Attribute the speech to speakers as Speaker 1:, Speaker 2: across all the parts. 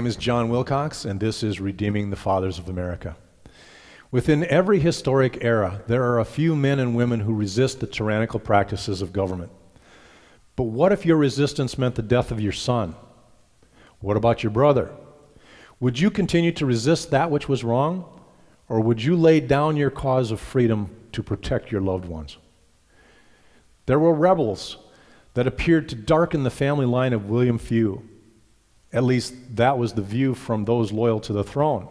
Speaker 1: is John Wilcox, and this is Redeeming the Fathers of America. Within every historic era, there are a few men and women who resist the tyrannical practices of government. But what if your resistance meant the death of your son? What about your brother? Would you continue to resist that which was wrong, or would you lay down your cause of freedom to protect your loved ones? There were rebels that appeared to darken the family line of William Few. At least that was the view from those loyal to the throne.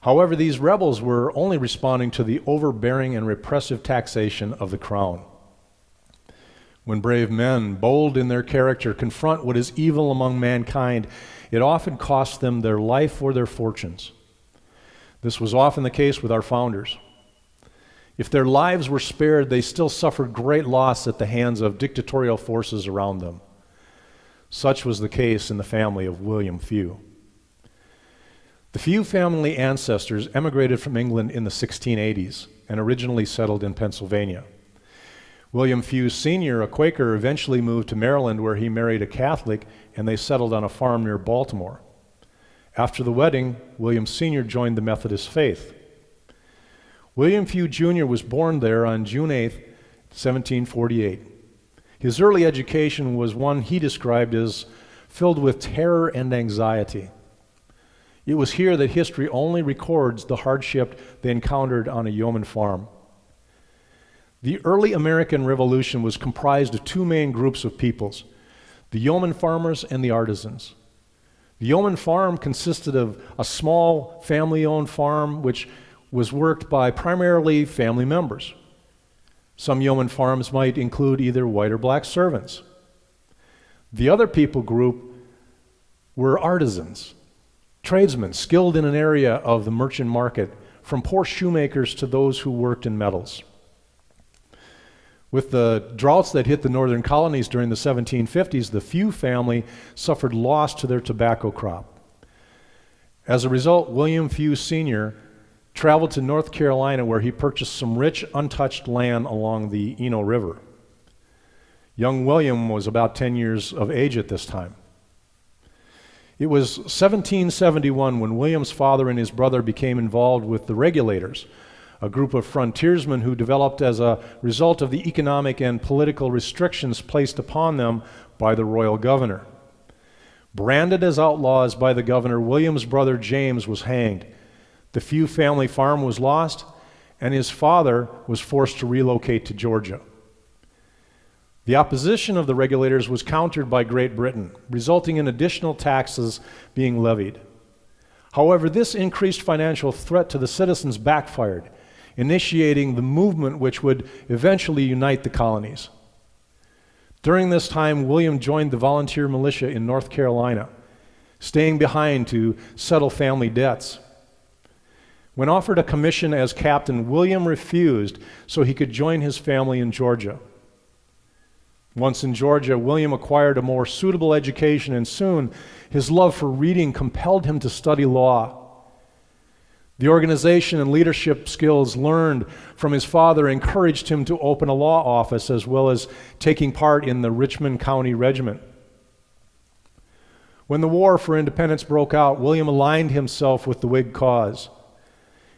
Speaker 1: However, these rebels were only responding to the overbearing and repressive taxation of the crown. When brave men, bold in their character, confront what is evil among mankind, it often costs them their life or their fortunes. This was often the case with our founders. If their lives were spared, they still suffered great loss at the hands of dictatorial forces around them. Such was the case in the family of William Few. The Few family ancestors emigrated from England in the 1680s and originally settled in Pennsylvania. William Few Sr., a Quaker, eventually moved to Maryland where he married a Catholic and they settled on a farm near Baltimore. After the wedding, William Sr. joined the Methodist faith. William Few Jr. was born there on June 8, 1748. His early education was one he described as filled with terror and anxiety. It was here that history only records the hardship they encountered on a yeoman farm. The early American Revolution was comprised of two main groups of peoples, the yeoman farmers and the artisans. The yeoman farm consisted of a small family-owned farm which was worked by primarily family members. Some yeoman farms might include either white or black servants. The other people group were artisans, tradesmen skilled in an area of the merchant market, from poor shoemakers to those who worked in metals. With the droughts that hit the northern colonies during the 1750s, the Few family suffered loss to their tobacco crop. As a result, William Few Sr. traveled to North Carolina where he purchased some rich, untouched land along the Eno River. Young William was about 10 years of age at this time. It was 1771 when William's father and his brother became involved with the Regulators, a group of frontiersmen who developed as a result of the economic and political restrictions placed upon them by the royal governor. Branded as outlaws by the governor, William's brother James was hanged. The Few family farm was lost, and his father was forced to relocate to Georgia. The opposition of the Regulators was countered by Great Britain, resulting in additional taxes being levied. However, this increased financial threat to the citizens backfired, initiating the movement which would eventually unite the colonies. During this time, William joined the volunteer militia in North Carolina, staying behind to settle family debts. When offered a commission as captain, William refused so he could join his family in Georgia. Once in Georgia, William acquired a more suitable education, and soon his love for reading compelled him to study law. The organization and leadership skills learned from his father encouraged him to open a law office as well as taking part in the Richmond County Regiment. When the War for Independence broke out, William aligned himself with the Whig cause.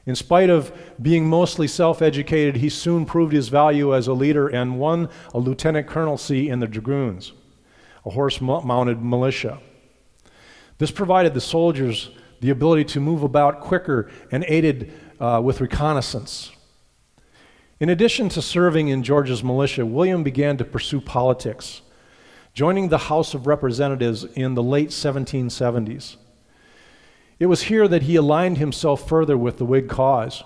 Speaker 1: In spite of being mostly self-educated, he soon proved his value as a leader and won a lieutenant colonelcy in the Dragoons, a horse-mounted militia. This provided the soldiers the ability to move about quicker and aided with reconnaissance. In addition to serving in Georgia's militia, William began to pursue politics, joining the House of Representatives in the late 1770s. It was here that he aligned himself further with the Whig cause.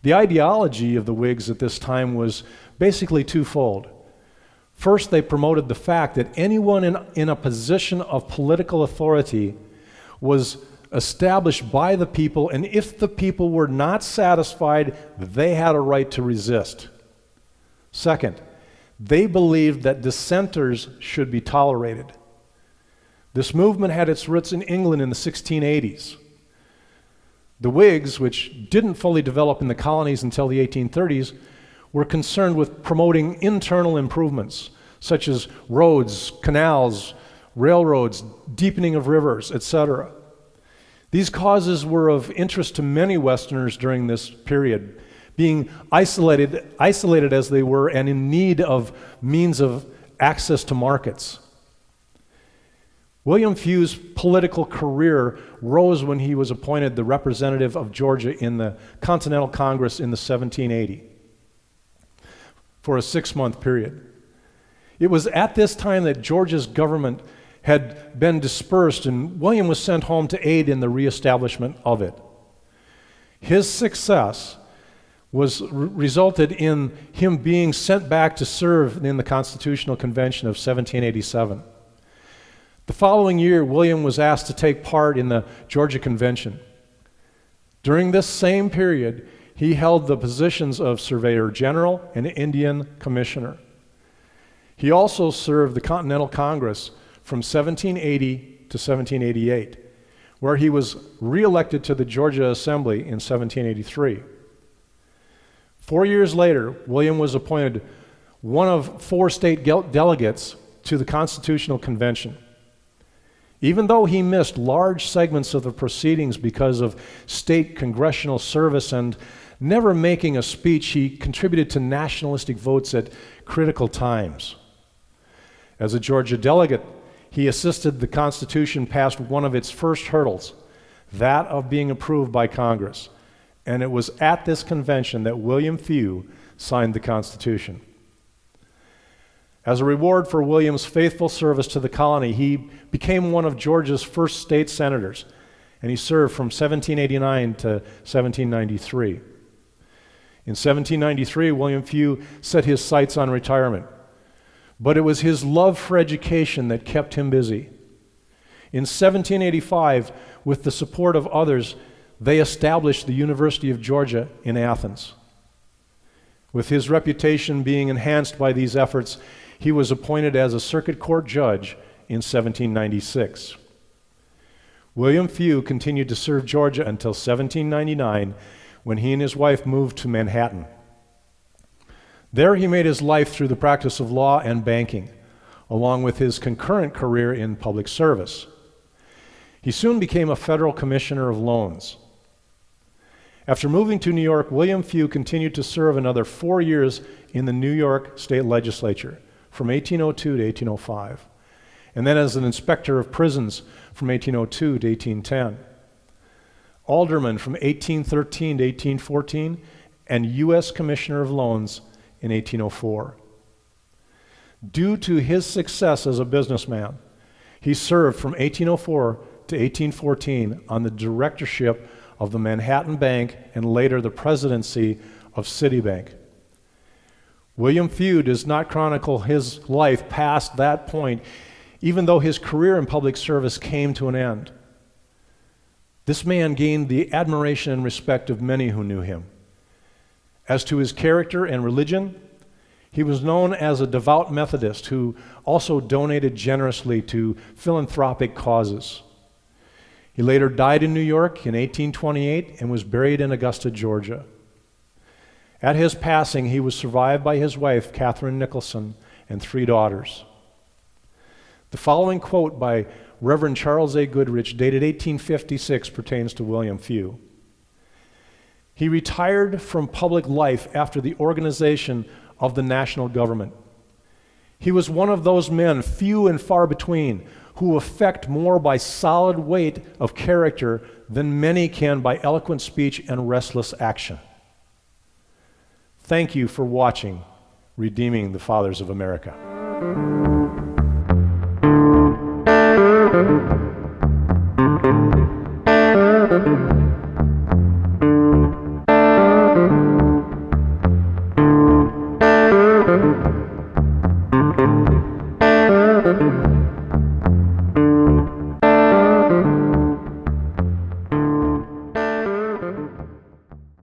Speaker 1: The ideology of the Whigs at this time was basically twofold. First, they promoted the fact that anyone in a position of political authority was established by the people, and if the people were not satisfied, they had a right to resist. Second, they believed that dissenters should be tolerated. This movement had its roots in England in the 1680s. The Whigs, which didn't fully develop in the colonies until the 1830s, were concerned with promoting internal improvements, such as roads, canals, railroads, deepening of rivers, etc. These causes were of interest to many Westerners during this period, being isolated as they were and in need of means of access to markets. William Few's political career rose when he was appointed the representative of Georgia in the Continental Congress in the 1780 for a 6-month period. It was at this time that Georgia's government had been dispersed and William was sent home to aid in the reestablishment of it. His success resulted in him being sent back to serve in the Constitutional Convention of 1787. The following year, William was asked to take part in the Georgia Convention. During this same period, he held the positions of Surveyor General and Indian Commissioner. He also served the Continental Congress from 1780 to 1788, where he was re-elected to the Georgia Assembly in 1783. 4 years later, William was appointed one of 4 state delegates to the Constitutional Convention. Even though he missed large segments of the proceedings because of state congressional service and never making a speech, he contributed to nationalistic votes at critical times. As a Georgia delegate, he assisted the Constitution past one of its first hurdles, that of being approved by Congress. And it was at this convention that William Few signed the Constitution. As a reward for William's faithful service to the colony, he became one of Georgia's first state senators, and he served from 1789 to 1793. In 1793, William Few set his sights on retirement, but it was his love for education that kept him busy. In 1785, with the support of others, they established the University of Georgia in Athens. With his reputation being enhanced by these efforts, he was appointed as a circuit court judge in 1796. William Few continued to serve Georgia until 1799, when he and his wife moved to Manhattan. There he made his life through the practice of law and banking, along with his concurrent career in public service. He soon became a federal commissioner of loans. After moving to New York, William Few continued to serve another 4 years in the New York State Legislature, from 1802 to 1805, and then as an inspector of prisons from 1802 to 1810, alderman from 1813 to 1814, and U.S. Commissioner of Loans in 1804. Due to his success as a businessman, he served from 1804 to 1814 on the directorship of the Manhattan Bank and later the presidency of Citibank. William Few does not chronicle his life past that point, even though his career in public service came to an end. This man gained the admiration and respect of many who knew him. As to his character and religion, he was known as a devout Methodist who also donated generously to philanthropic causes. He later died in New York in 1828 and was buried in Augusta, Georgia. At his passing, he was survived by his wife, Catherine Nicholson, and 3 daughters. The following quote by Reverend Charles A. Goodrich, dated 1856, pertains to William Few. He retired from public life after the organization of the national government. He was one of those men, few and far between, who affect more by solid weight of character than many can by eloquent speech and restless action. Thank you for watching Redeeming the Fathers of America.